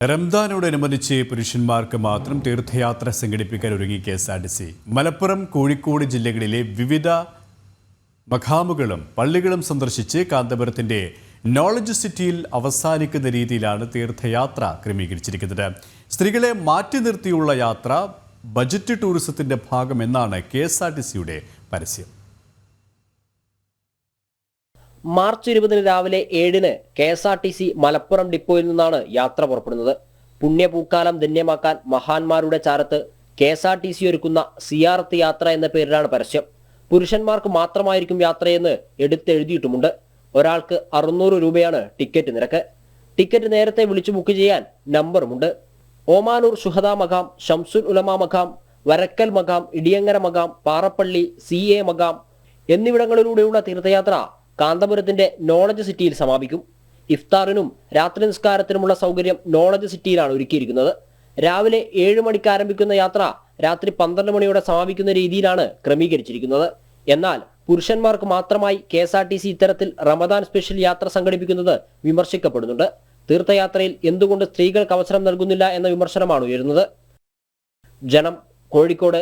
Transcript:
റംദാനോടനുബന്ധിച്ച് പുരുഷന്മാർക്ക് മാത്രം തീർത്ഥയാത്ര സംഘടിപ്പിക്കാൻ ഒരുങ്ങി KSRTC. മലപ്പുറം, കോഴിക്കോട് ജില്ലകളിലെ വിവിധ മഖാമുകളും പള്ളികളും സന്ദർശിച്ച് കാന്തപുരത്തിന്റെ നോളജ് സിറ്റിയിൽ അവസാനിക്കുന്ന രീതിയിലാണ് തീർത്ഥയാത്ര ക്രമീകരിച്ചിരിക്കുന്നത്. സ്ത്രീകളെ മാറ്റി നിർത്തിയുള്ള യാത്ര ബജറ്റ് ടൂറിസത്തിന്റെ ഭാഗമെന്നാണ് KSRTCയുടെ പരസ്യം. മാർച്ച് 20 രാവിലെ 7 KSRTC മലപ്പുറം ഡിപ്പോയിൽ നിന്നാണ് യാത്ര പുറപ്പെടുന്നത്. പുണ്യപൂക്കാലം ധന്യമാക്കാൻ മഹാന്മാരുടെ ചാരത്ത് KSRTC ഒരുക്കുന്ന സിയാറത്ത് യാത്ര എന്ന പേരിലാണ് പരസ്യം. പുരുഷന്മാർക്ക് മാത്രമായിരിക്കും യാത്രയെന്ന് എടുത്തെഴുതിയിട്ടുമുണ്ട്. ഒരാൾക്ക് 600 രൂപയാണ് ടിക്കറ്റ് നിരക്ക്. ടിക്കറ്റ് നേരത്തെ വിളിച്ചു ബുക്ക് ചെയ്യാൻ നമ്പറുമുണ്ട്. ഓമാനൂർ ശുഹദാ മഖാം, ഷംസുൽ ഉലമ മഖാം, വരക്കൽ മഖാം, ഇടിയങ്ങര മഖാം, പാറപ്പള്ളി, CA മഖാം എന്നിവിടങ്ങളിലൂടെയുള്ള തീർത്ഥയാത്ര കാന്തപുരത്തിന്റെ നോളജ് സിറ്റിയിൽ സമാപിക്കും. ഇഫ്താറിനും രാത്രി നിസ്കാരത്തിനുമുള്ള സൗകര്യം നോളജ് സിറ്റിയിലാണ് ഒരുക്കിയിരിക്കുന്നത്. രാവിലെ 7 മണിക്ക് ആരംഭിക്കുന്ന യാത്ര രാത്രി 12 മണിയോടെ സമാപിക്കുന്ന രീതിയിലാണ് ക്രമീകരിച്ചിരിക്കുന്നത്. എന്നാൽ പുരുഷന്മാർക്ക് മാത്രമായി KSRTC ഇത്തരത്തിൽ റമദാൻ സ്പെഷ്യൽ യാത്ര സംഘടിപ്പിക്കുന്നത് വിമർശിക്കപ്പെടുന്നുണ്ട്. തീർത്ഥയാത്രയിൽ എന്തുകൊണ്ട് സ്ത്രീകൾക്ക് അവസരം നൽകുന്നില്ല എന്ന വിമർശനമാണ് ഉയരുന്നത്. ജനം, കോഴിക്കോട്.